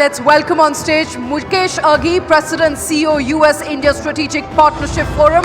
let's welcome on stage Mukesh Aghi, President, CEO, US-India Strategic Partnership Forum.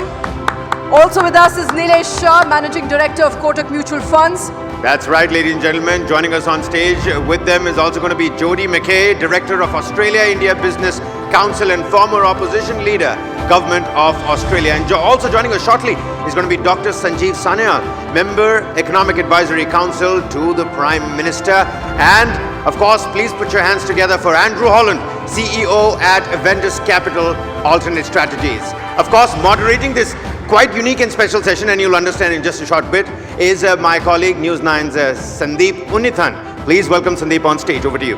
Also with us is Nilesh Shah, Managing Director of Kotak Mutual Funds. That's right, ladies and gentlemen. Joining us on stage with them is also going to be Jody McKay, Director of Australia-India Business Council and former opposition leader, Government of Australia. And also joining us shortly is going to be Dr. Sanjeev Sanyal, Member, Economic Advisory Council to the Prime Minister. And, of course, please put your hands together for Andrew Holland, CEO at Aventus Capital Alternate Strategies. Of course, moderating this quite unique and special session, and you'll understand in just a short bit, is my colleague News 9's Sandeep Unnithan. Please welcome Sandeep on stage. Over to you.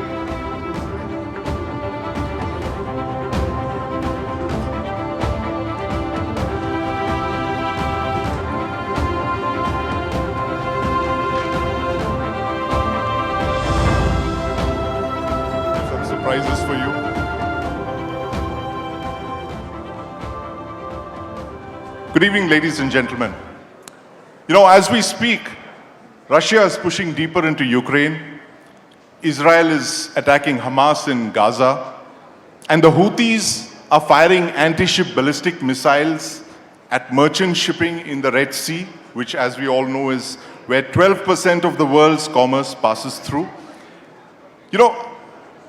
Some surprises for you. Good evening, ladies and gentlemen. You know, as we speak, Russia is pushing deeper into Ukraine. Israel is attacking Hamas in Gaza. And the Houthis are firing anti-ship ballistic missiles at merchant shipping in the Red Sea, which, as we all know, is where 12% of the world's commerce passes through. You know,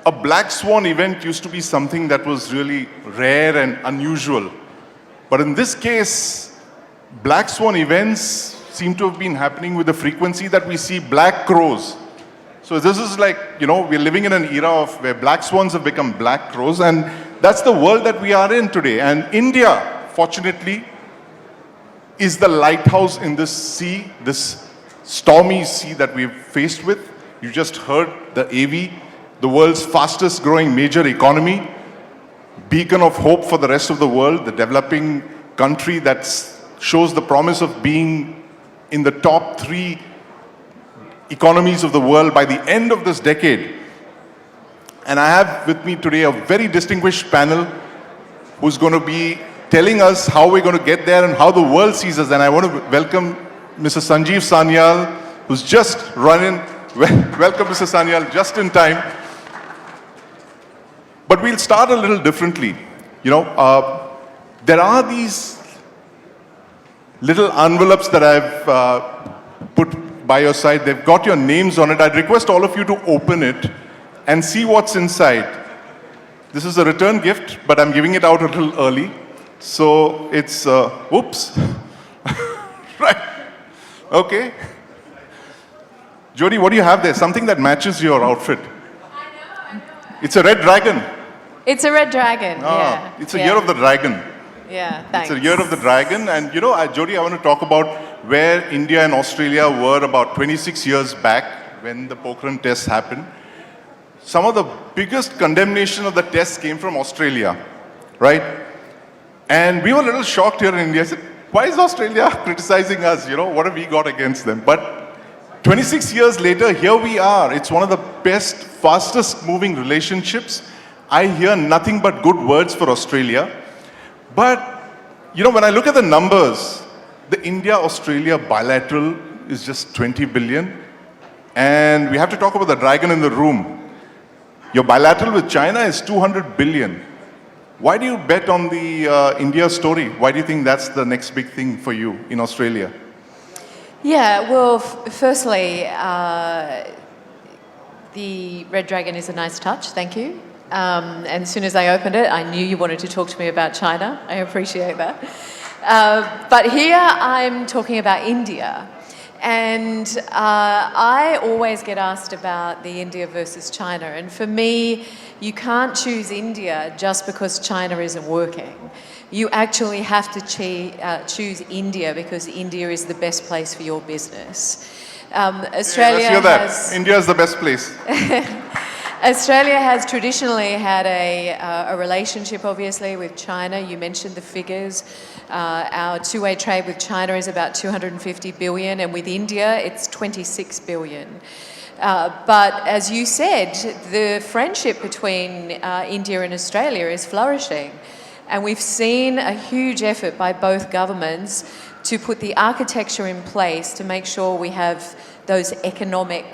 a black swan event used to be something that was really rare and unusual. But in this case, black swan events seem to have been happening with the frequency that we see black crows. So this is like, you know, we're living in an era of where black swans have become black crows, and that's the world that we are in today. And India, fortunately, is the lighthouse in this sea, this stormy sea that we've faced with. You just heard the AV, the world's fastest growing major economy, beacon of hope for the rest of the world, the developing country that shows the promise of being in the top 3 economies of the world by the end of this decade. And I have with me today a very distinguished panel who's going to be telling us how we're going to get there and how the world sees us. And I want to welcome Mr. Sanjeev Sanyal, who's just running. Welcome, Mr. Sanyal, just in time. But we'll start a little differently. You know, there are these little envelopes that I've put by your side. They've got your names on it. I'd request all of you to open it and see what's inside. This is a return gift, but I'm giving it out a little early. So it's, whoops. Right. Okay. Jody, what do you have there? Something that matches your outfit. I know. It's a red dragon. It's a red dragon, yeah. It's a year of the dragon. Yeah, thanks. It's a year of the dragon. And you know, Jody, I want to talk about where India and Australia were about 26 years back when the Pokhran tests happened. Some of the biggest condemnation of the tests came from Australia, right? And we were a little shocked here in India. I said, why is Australia criticizing us? You know, what have we got against them? But 26 years later, here we are. It's one of the best, fastest moving relationships. I hear nothing but good words for Australia. But, you know, when I look at the numbers, the India-Australia bilateral is just 20 billion. And we have to talk about the dragon in the room. Your bilateral with China is 200 billion. Why do you bet on the India story? Why do you think that's the next big thing for you in Australia? Yeah, well, firstly, the red dragon is a nice touch, thank you. And as soon as I opened it, I knew you wanted to talk to me about China. I appreciate that. But here I'm talking about India. And I always get asked about the India versus China. And for me, you can't choose India just because China isn't working. You actually have to choose India because India is the best place for your business. Australia let's hear that. has... India is the best place. Australia has traditionally had a relationship, obviously, with China. You mentioned the figures. Our two-way trade with China is about 250 billion, and with India, it's 26 billion. But as you said, the friendship between India and Australia is flourishing. And we've seen a huge effort by both governments to put the architecture in place to make sure we have those economic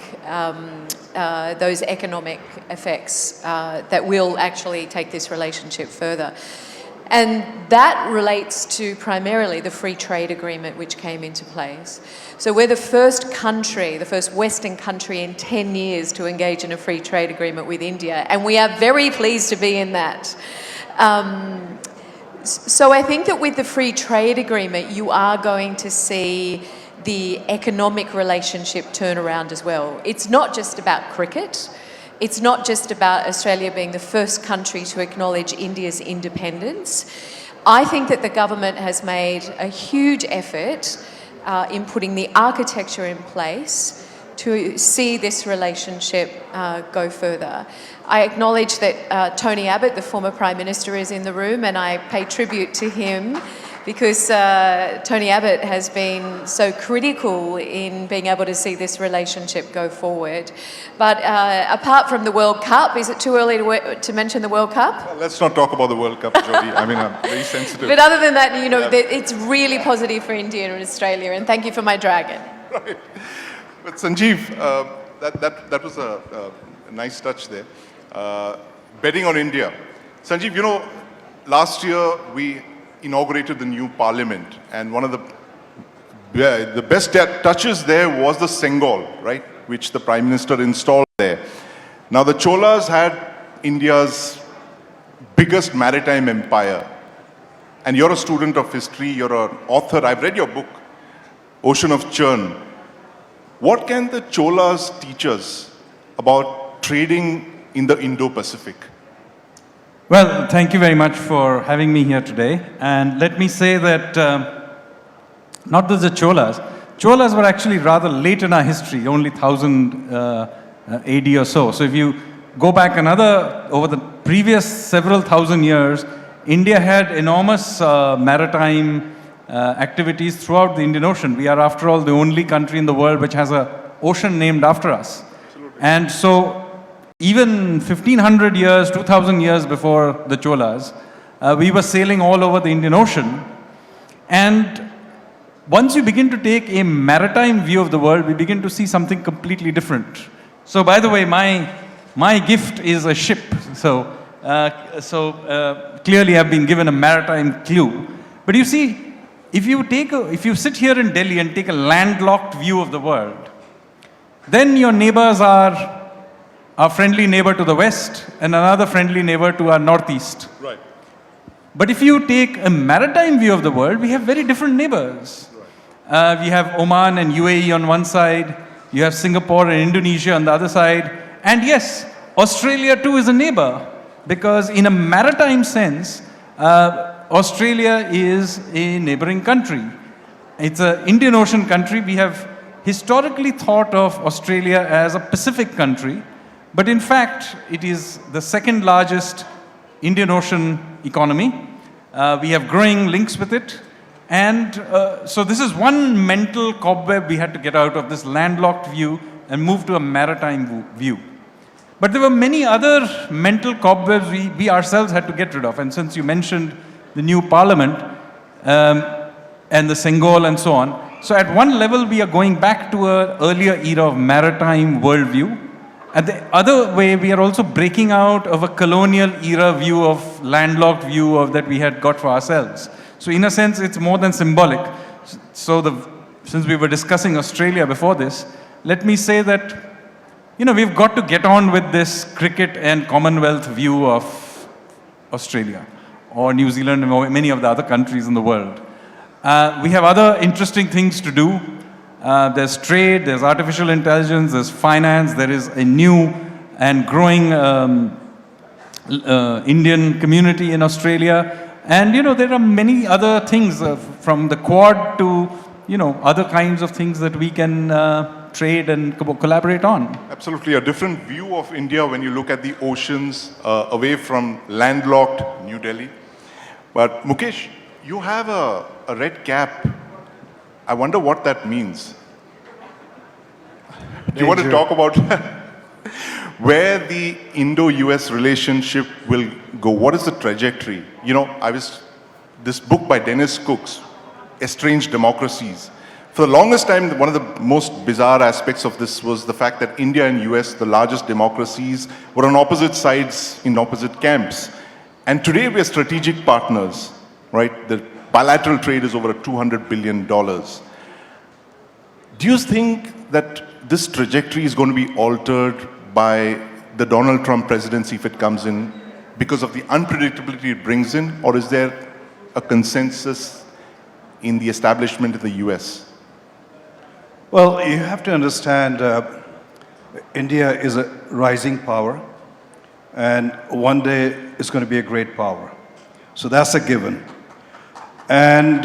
effects that will actually take this relationship further. And that relates to primarily the free trade agreement which came into place. So we're the first country, the first Western country in 10 years to engage in a free trade agreement with India, and we are very pleased to be in that. So I think that with the free trade agreement, you are going to see the economic relationship turn around as well. It's not just about cricket. It's not just about Australia being the first country to acknowledge India's independence. I think that the government has made a huge effort in putting the architecture in place to see this relationship go further. I acknowledge that Tony Abbott, the former Prime Minister, is in the room, and I pay tribute to him because Tony Abbott has been so critical in being able to see this relationship go forward. But apart from the World Cup, is it too early to mention the World Cup? Well, let's not talk about the World Cup, Jody. I mean, I'm very sensitive. But other than that, you know, it's really positive for India and Australia, and thank you for my dragon. Right. But Sanjeev, that was a nice touch there. Betting on India. Sanjeev, you know, last year we inaugurated the new parliament, and one of the best touches there was the Bengal, right, which the Prime Minister installed there. Now the Cholas had India's biggest maritime empire, and you're a student of history, you're an author, I've read your book, Ocean of Churn. What can the Cholas teach us about trading in the Indo-Pacific? Well, thank you very much for having me here today. And let me say that not just the Cholas were actually rather late in our history, only 1000 AD or so. So if you go back over the previous several thousand years, India had enormous maritime activities throughout the Indian Ocean. We are, after all, the only country in the world which has an ocean named after us. Absolutely. And so even 1500 years, 2000 years before the Cholas, we were sailing all over the Indian Ocean. And once you begin to take a maritime view of the world, we begin to see something completely different. So by the way, my gift is a ship. So clearly I've been given a maritime clue. But you see, if you sit here in Delhi and take a landlocked view of the world, then your neighbors are our friendly neighbor to the west and another friendly neighbor to our northeast. Right. But if you take a maritime view of the world, we have very different neighbors. Right. We have Oman and UAE on one side, you have Singapore and Indonesia on the other side, and yes, Australia too is a neighbor, because in a maritime sense, Australia is a neighboring country. It's an Indian Ocean country. We have historically thought of Australia as a Pacific country, but in fact, it is the second largest Indian Ocean economy. We have growing links with it. And so this is one mental cobweb we had to get out of, this landlocked view, and move to a maritime view. But there were many other mental cobwebs we ourselves had to get rid of. And since you mentioned the new parliament and the Bengal and so on, so at one level we are going back to an earlier era of maritime worldview. And the other way, we are also breaking out of a colonial era view of landlocked view of that we had got for ourselves. So in a sense, it's more than symbolic. So since we were discussing Australia before this, let me say that, you know, we've got to get on with this cricket and Commonwealth view of Australia or New Zealand and many of the other countries in the world. We have other interesting things to do. There's trade, there's artificial intelligence, there's finance, there is a new and growing Indian community in Australia. And, you know, there are many other things from the Quad to, you know, other kinds of things that we can trade and collaborate on. Absolutely. A different view of India when you look at the oceans away from landlocked New Delhi. But Mukesh, you have a red cap. I wonder what that means. Do you want to talk about where the Indo-US relationship will go? What is the trajectory? You know, this book by Dennis Cooks, estranged democracies. For the longest time, one of the most bizarre aspects of this was the fact that India and US, the largest democracies, were on opposite sides in opposite camps. And today we are strategic partners, right? The bilateral trade is over $200 billion. Do you think that this trajectory is going to be altered by the Donald Trump presidency if it comes in because of the unpredictability it brings in, or is there a consensus in the establishment of the US? Well, you have to understand, India is a rising power, and one day it's going to be a great power. So that's a given. And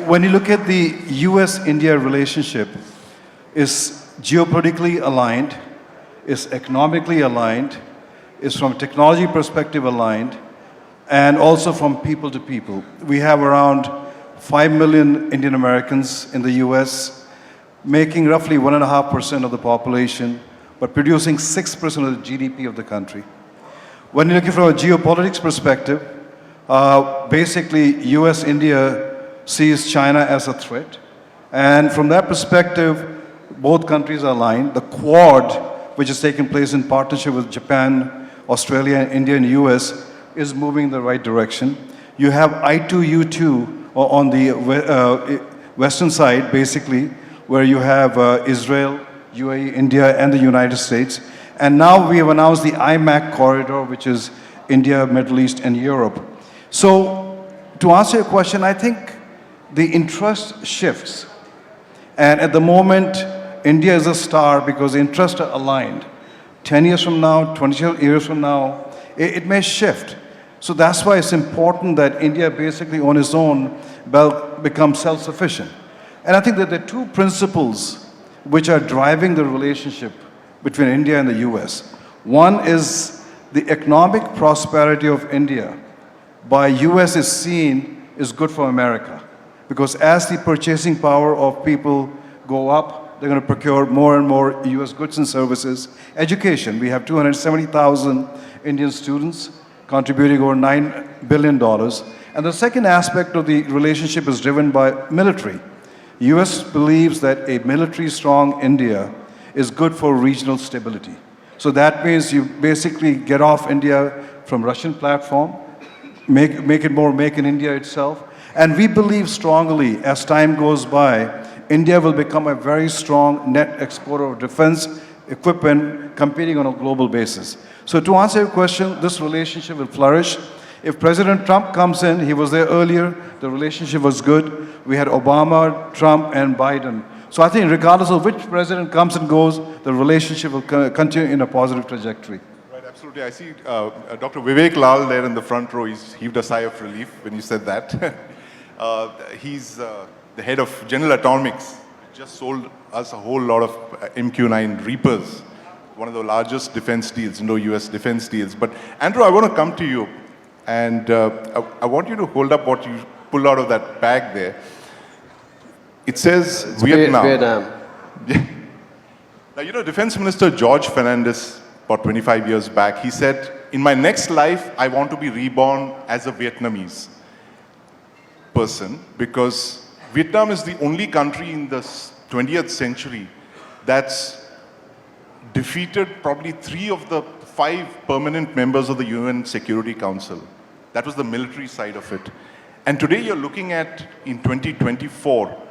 when you look at the US-India relationship, it's geopolitically aligned, it's economically aligned, it's from a technology perspective aligned, and also from people to people. We have around 5 million Indian Americans in the US, making roughly 1.5% of the population, but producing 6% of the GDP of the country. When you're looking from a geopolitics perspective, basically US-India sees China as a threat. And from that perspective, both countries are aligned. The Quad, which has taken place in partnership with Japan, Australia, India, and US, is moving in the right direction. You have I2U2 on the western side, basically, where you have Israel, UAE, India, and the United States. And now we have announced the IMAC corridor, which is India, Middle East, and Europe. So, to answer your question, I think the interest shifts. And at the moment, India is a star because the interests are aligned. 10 years from now, 20 years from now, it may shift. So that's why it's important that India basically on its own becomes self-sufficient. And I think that there are two principles which are driving the relationship between India and the US. One is the economic prosperity of India by US is seen is good for America. Because as the purchasing power of people go up, they're going to procure more and more US goods and services. Education, we have 270,000 Indian students contributing over $9 billion. And the second aspect of the relationship is driven by military. US believes that a military strong India is good for regional stability. So that means you basically get off India from Russian platform, make it more make in India itself. And we believe strongly as time goes by, India will become a very strong net exporter of defense equipment competing on a global basis. So to answer your question, this relationship will flourish. If President Trump comes in, he was there earlier, the relationship was good. We had Obama, Trump, and Biden. So I think regardless of which president comes and goes, the relationship will continue in a positive trajectory. Right, absolutely. I see Dr. Vivek Lal there in the front row. He's heaved a sigh of relief when you said that. He's the head of General Atomics. Just sold us a whole lot of MQ-9 Reapers, one of the largest defense deals, Indo-US defense deals. But Andrew, I want to come to you, and I want you to hold up what you pulled out of that bag there. It says it's Vietnam. Vietnam. Now, Defense Minister George Fernandes, about 25 years back, he said, in my next life, I want to be reborn as a Vietnamese person, because Vietnam is the only country in the 20th century that's defeated probably 3 of the 5 permanent members of the UN Security Council. That was the military side of it. And today you're looking at, in 2024,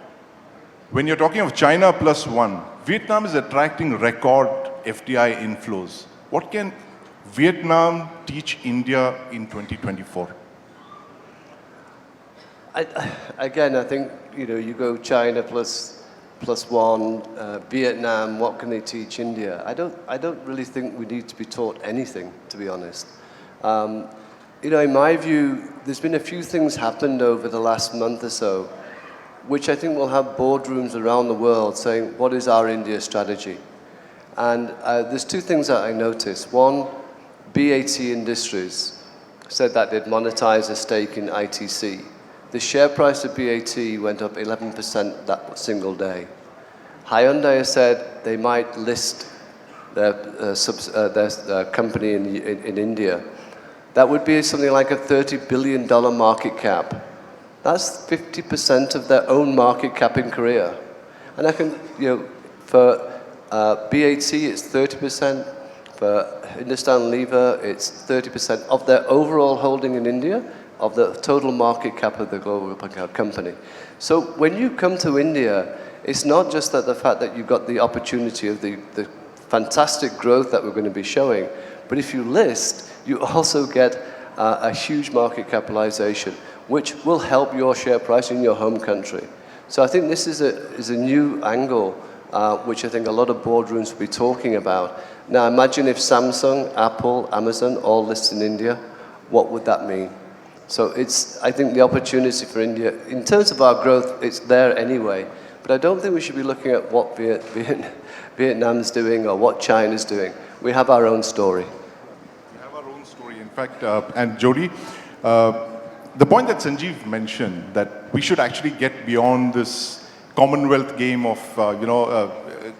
when you're talking of China +1, Vietnam is attracting record FDI inflows. What can Vietnam teach India in 2024? Again, I think, you go China +1, Vietnam, what can they teach India? I don't really think we need to be taught anything, to be honest. In my view, there's been a few things happened over the last month or so, which I think will have boardrooms around the world saying, what is our India strategy? And there's 2 things that I noticed. One, BAT Industries said that they'd monetize a stake in ITC. The share price of BAT went up 11% that single day. Hyundai said they might list their company in India. That would be something like a $30 billion market cap. That's 50% of their own market cap in Korea. And I can, for BAT it's 30%, for Hindustan Lever it's 30% of their overall holding in India, of the total market cap of the global company. So when you come to India, it's not just that the fact that you've got the opportunity of the fantastic growth that we're going to be showing, but if you list, you also get a huge market capitalization, which will help your share price in your home country. So I think this is a new angle, which I think a lot of boardrooms will be talking about. Now imagine if Samsung, Apple, Amazon all list in India, what would that mean? So I think the opportunity for India, in terms of our growth, it's there anyway. But I don't think we should be looking at what Vietnam's doing or what China's doing. We have our own story. We have our own story. In fact, and Jody, the point that Sanjeev mentioned, that we should actually get beyond this Commonwealth game of,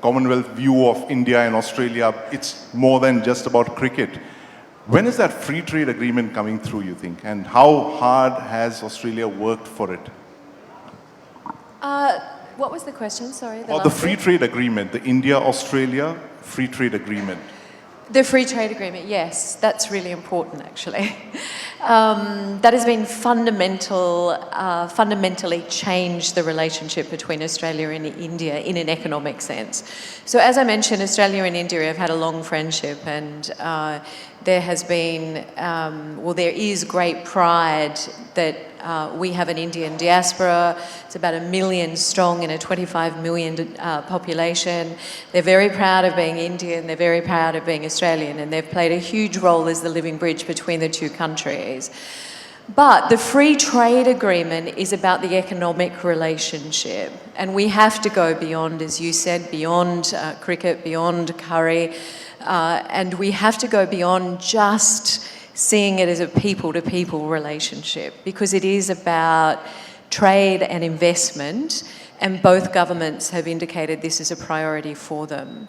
Commonwealth view of India and Australia. It's more than just about cricket. When is that free trade agreement coming through, you think? And how hard has Australia worked for it? What was the question? Sorry. The free trade agreement, the India-Australia free trade agreement. The free trade agreement, yes, that's really important actually. That has been fundamentally changed the relationship between Australia and India in an economic sense. So as I mentioned, Australia and India have had a long friendship, and there has been, there is great pride that we have an Indian diaspora. It's about 1 million strong in a 25 million population. They're very proud of being Indian, they're very proud of being Australian, and they've played a huge role as the living bridge between the two countries. But the free trade agreement is about the economic relationship, and we have to go beyond, as you said, beyond cricket, beyond curry, and we have to go beyond just seeing it as a people-to-people relationship, because it is about trade and investment, and both governments have indicated this is a priority for them.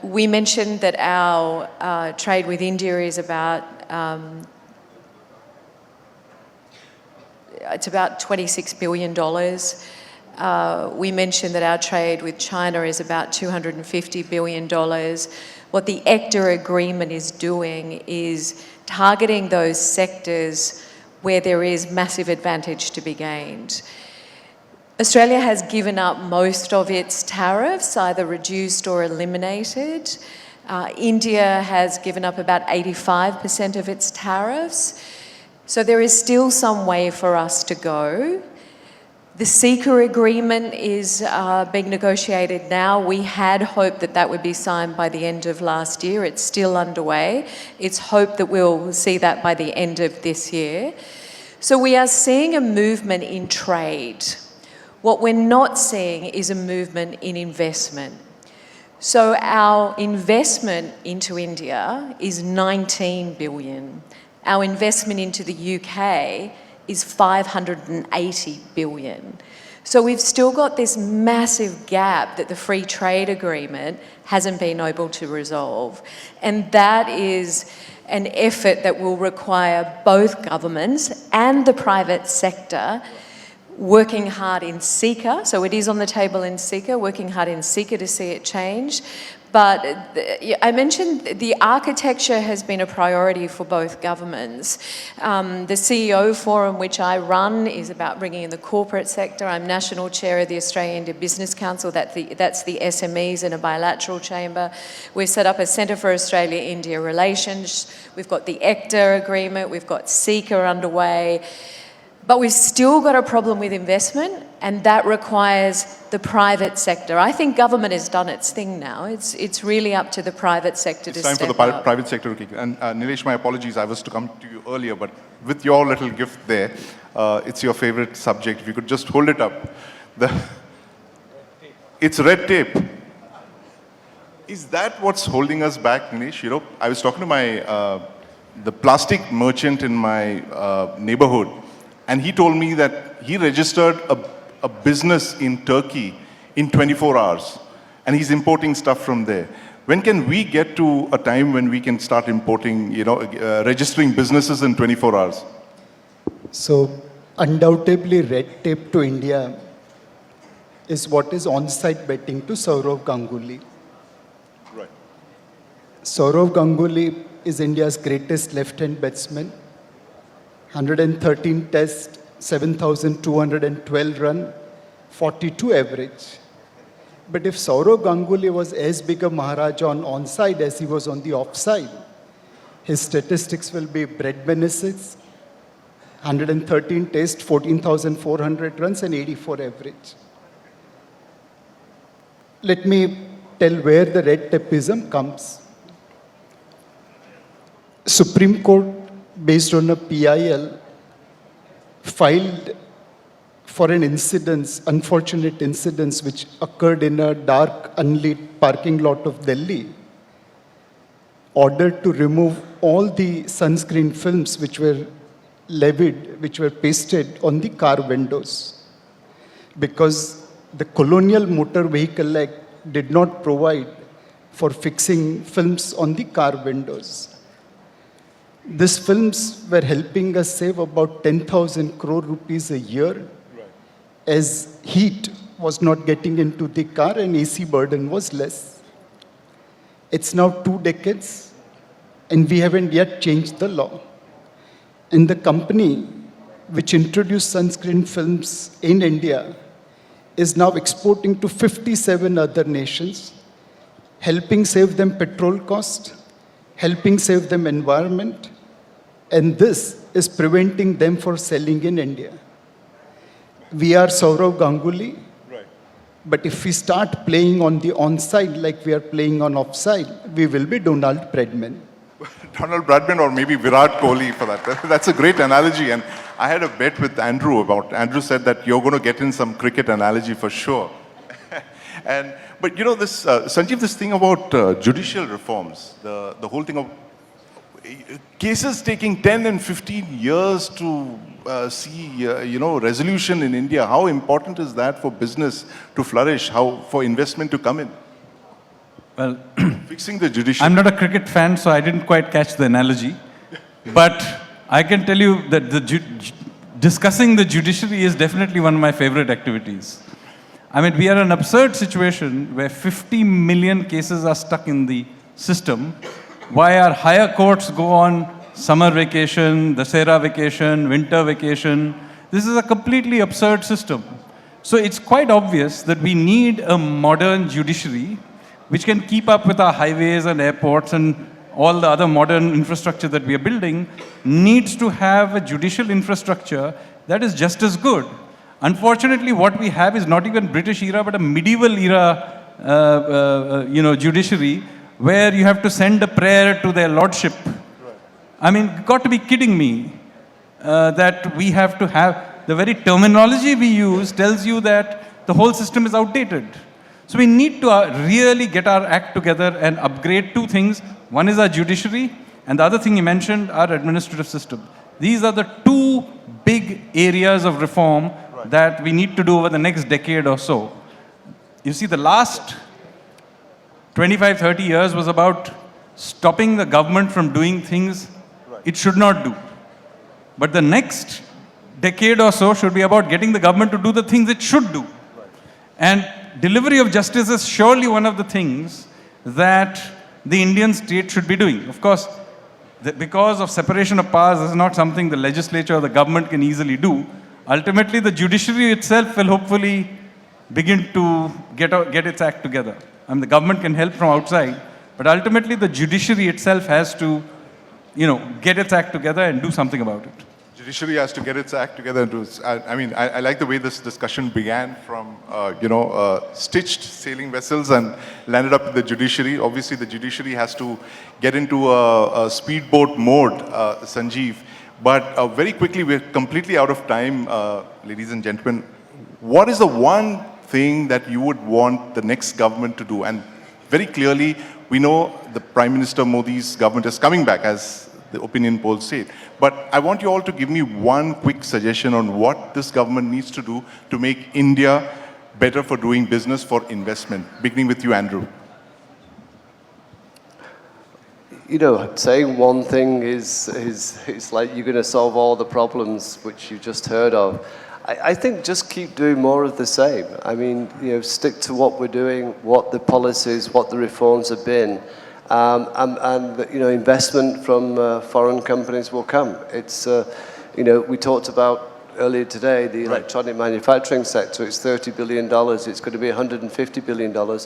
We mentioned that our trade with India is about it's about $26 billion. We mentioned that our trade with China is about $250 billion. What the ECTA agreement is doing is targeting those sectors where there is massive advantage to be gained. Australia has given up most of its tariffs, either reduced or eliminated. India has given up about 85% of its tariffs. So there is still some way for us to go. The CECA agreement is being negotiated now. We had hoped that that would be signed by the end of last year. It's still underway. It's hoped that we'll see that by the end of this year. So we are seeing a movement in trade. What we're not seeing is a movement in investment. So our investment into India is 19 billion. Our investment into the UK is 580 billion. So we've still got this massive gap that the free trade agreement hasn't been able to resolve. And that is an effort that will require both governments and the private sector working hard in CECA. So it is on the table in CECA, working hard in CECA to see it change. But I mentioned the architecture has been a priority for both governments. The CEO forum, which I run, is about bringing in the corporate sector. I'm national chair of the Australia-India Business Council. That's the SMEs in a bilateral chamber. We've set up a Centre for Australia-India Relations. We've got the ECTA agreement. We've got CECA underway. But we've still got a problem with investment, and that requires the private sector. I think government has done its thing now. It's really up to the private sector to step up. It's time for the private sector to kick in. And Nilesh, my apologies, I was to come to you earlier, but with your little gift there, it's your favorite subject. If you could just hold it up. It's red tape. Is that what's holding us back, Nilesh? You know, I was talking to the plastic merchant in my neighborhood, and he told me that he registered a business in Turkey in 24 hours, and he's importing stuff from there. When can we get to a time when we can start importing, registering businesses in 24 hours? So undoubtedly red tape to India is what is on-site betting to Saurav Ganguly. Right. Saurav Ganguly is India's greatest left-hand batsman. 113 tests, 7,212 run, 42 average. But if Saurav Ganguly was as big a Maharaja on onside as he was on the offside, his statistics will be Brad Benessis, 113 tests, 14,400 runs and 84 average. Let me tell where the red tapeism comes. Supreme Court, based on a PIL, filed for an incident, unfortunate incident which occurred in a dark, unlit parking lot of Delhi, ordered to remove all the sunscreen films which were levied, which were pasted on the car windows. Because the Colonial Motor Vehicle Act did not provide for fixing films on the car windows. These films were helping us save about 10,000 crore rupees a year, as heat was not getting into the car and AC burden was less. It's now 2 decades and we haven't yet changed the law. And the company which introduced sunscreen films in India is now exporting to 57 other nations, helping save them petrol cost, helping save them environment, and this is preventing them from selling in India. We are Saurav Ganguly, Right. but if we start playing on the onside like we are playing on offside, we will be Donald Bradman. Donald Bradman or maybe Virat Kohli for that. That's a great analogy. And I had a bet with Andrew Andrew said that you're going to get in some cricket analogy for sure. But you know, this, Sanjeev, this thing about judicial reforms, the whole thing of cases taking 10 and 15 years to see, resolution in India. How important is that for business to flourish? How for investment to come in? Well, Fixing the judicial. I'm not a cricket fan, so I didn't quite catch the analogy. But I can tell you that discussing the judiciary is definitely one of my favorite activities. I mean, we are in an absurd situation where 50 million cases are stuck in the system. Why our higher courts go on summer vacation, Dasera vacation, winter vacation. This is a completely absurd system. So it's quite obvious that we need a modern judiciary which can keep up with our highways and airports and all the other modern infrastructure that we are building, needs to have a judicial infrastructure that is just as good. Unfortunately, what we have is not even British era, but a medieval era, judiciary, where you have to send a prayer to their lordship. I mean, you've got to be kidding me that we have to have, the very terminology we use tells you that the whole system is outdated. So we need to really get our act together and upgrade 2 things. One is our judiciary, and the other thing you mentioned, our administrative system. These are the 2 big areas of reform that we need to do over the next decade or so. You see, the last 25, 30 years was about stopping the government from doing things it should not do. But the next decade or so should be about getting the government to do the things it should do. And delivery of justice is surely one of the things that the Indian state should be doing. Of course, because of separation of powers, this is not something the legislature or the government can easily do. Ultimately, the judiciary itself will hopefully begin to get its act together. I mean, the government can help from outside, but ultimately the judiciary itself has to, get its act together and do something about it. Judiciary has to get its act together. I like the way this discussion began from, stitched sailing vessels and landed up in the judiciary. Obviously, the judiciary has to get into a speedboat mode, Sanjeev. But very quickly, we're completely out of time, ladies and gentlemen. What is the one thing that you would want the next government to do? And very clearly, we know the Prime Minister Modi's government is coming back, as the opinion polls say. But I want you all to give me one quick suggestion on what this government needs to do to make India better for doing business, for investment. Beginning with you, Andrew. you know, saying one thing is it's like you're going to solve all the problems which you just heard of. I think just keep doing more of the same. I mean, you know, stick to what we're doing, what the policies, what the reforms have been, and you know, investment from foreign companies will come. It's, you know, we talked about earlier today the electronic manufacturing sector. It's $30 billion. It's going to be $150 billion.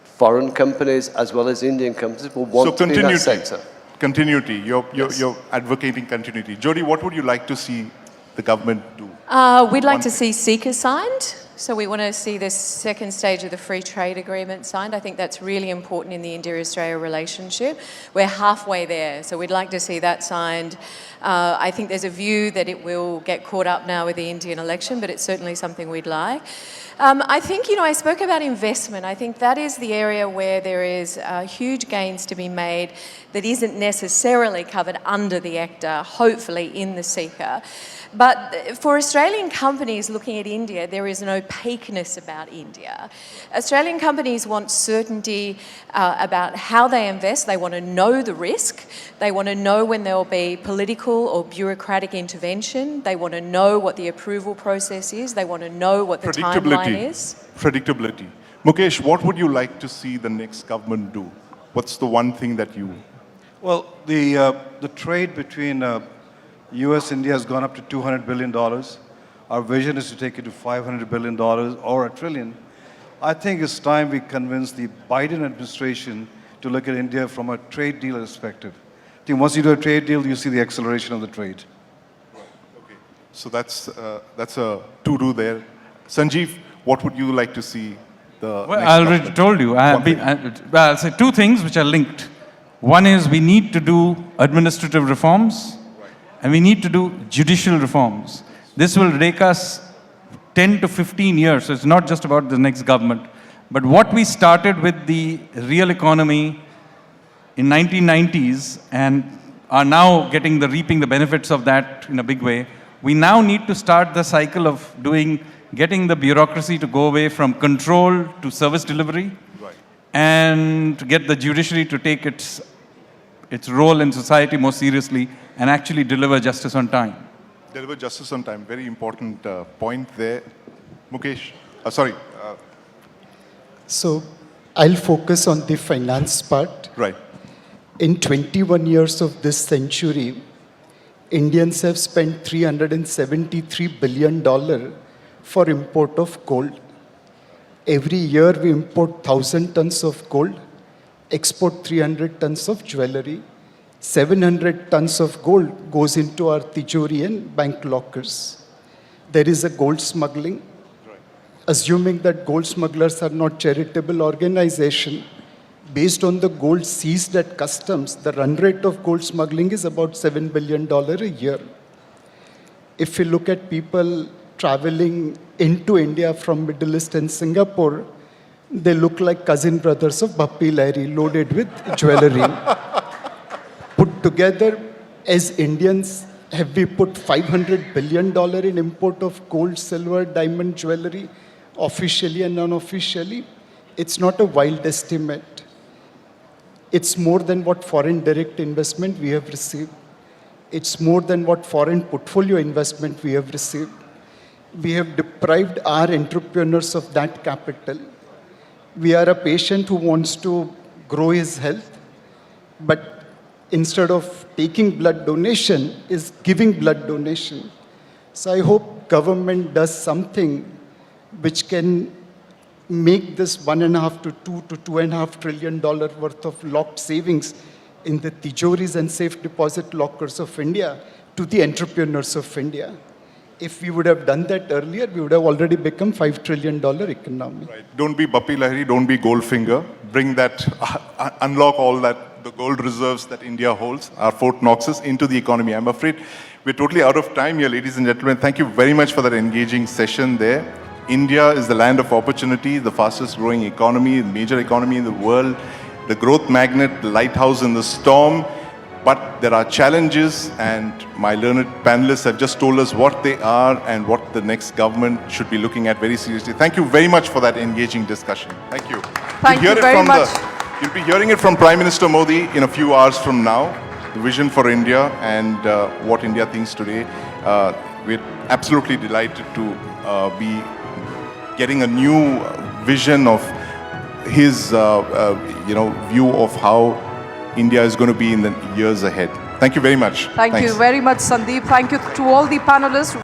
Foreign companies as well as Indian companies will want to be in that sector. Continuity. You're advocating continuity. Jody, what would you like to see the government do? We'd like to see CECA signed. So we want to see this second stage of the free trade agreement signed. I think that's really important in the India-Australia relationship. We're halfway there, so we'd like to see that signed. I think there's a view that it will get caught up now with the Indian election, but it's certainly something we'd like. I think, you know, I spoke about investment. I think that is the area where there is huge gains to be made that isn't necessarily covered under the ACTA, hopefully in the CECA. But for Australian companies looking at India, there is an opaqueness about India. Australian companies want certainty about how they invest. They want to know the risk. They want to know when there will be political or bureaucratic intervention. They want to know what the approval process is. They want to know what the timeline is. Predictability. Mukesh, what would you like to see the next government do? What's the one thing that you... Well, the trade between US India has gone up to $200 billion. Our vision is to take it to $500 billion or $1 trillion. I think it's time we convince the Biden administration to look at India from a trade deal perspective. I think once you do a trade deal, you see the acceleration of the trade. Right. Okay. So that's a to-do there. Sanjeev, what would you like to see the Well, next I already government? told you. I'll say two things which are linked. One is we need to do administrative reforms, and we need to do judicial reforms. This will take us 10 to 15 years, so it's not just about the next government. But what we started with the real economy in 1990s and are now reaping the benefits of that in a big way, we now need to start the cycle of getting the bureaucracy to go away from control to service delivery, and to get the judiciary to take its role in society more seriously and actually deliver justice on time. Deliver justice on time. Very important point there. Mukesh, sorry. So I'll focus on the finance part. Right. In 21 years of this century, Indians have spent $373 billion for import of gold. Every year we import 1,000 tons of gold, export 300 tons of jewelry. 700 tons of gold goes into our tijori and bank lockers. There is a gold smuggling. Assuming that gold smugglers are not charitable organization, based on the gold seized at customs, the run rate of gold smuggling is about $7 billion a year. If you look at people traveling into India from Middle East and Singapore, they look like cousin brothers of Bappi Lahiri loaded with jewelry. Put together, as Indians, have we put $500 billion in import of gold, silver, diamond jewelry, officially and non-officially? It's not a wild estimate. It's more than what foreign direct investment we have received. It's more than what foreign portfolio investment we have received. We have deprived our entrepreneurs of that capital. We are a patient who wants to grow his health, but instead of taking blood donation, is giving blood donation. So I hope government does something which can make this $1.5 to $2 to $2.5 trillion worth of locked savings in the tijoris and safe deposit lockers of India to the entrepreneurs of India. If we would have done that earlier, we would have already become $5 trillion economy. Right. Don't be Bappi Lahiri, don't be Goldfinger. Bring that, unlock all that, the gold reserves that India holds, our Fort Knoxes, into the economy. I'm afraid we're totally out of time here, ladies and gentlemen. Thank you very much for that engaging session there. India is the land of opportunity, the fastest growing economy, major economy in the world, the growth magnet, the lighthouse in the storm. But there are challenges, and my learned panelists have just told us what they are and what the next government should be looking at very seriously. Thank you very much for that engaging discussion. Thank you. Thank you very much. You'll be hearing it from Prime Minister Modi in a few hours from now, the vision for India and what India thinks today. We're absolutely delighted to be getting a new vision of his view of how India is going to be in the years ahead. Thank you very much. Thank you very much, Sandeep. Thank you to all the panelists.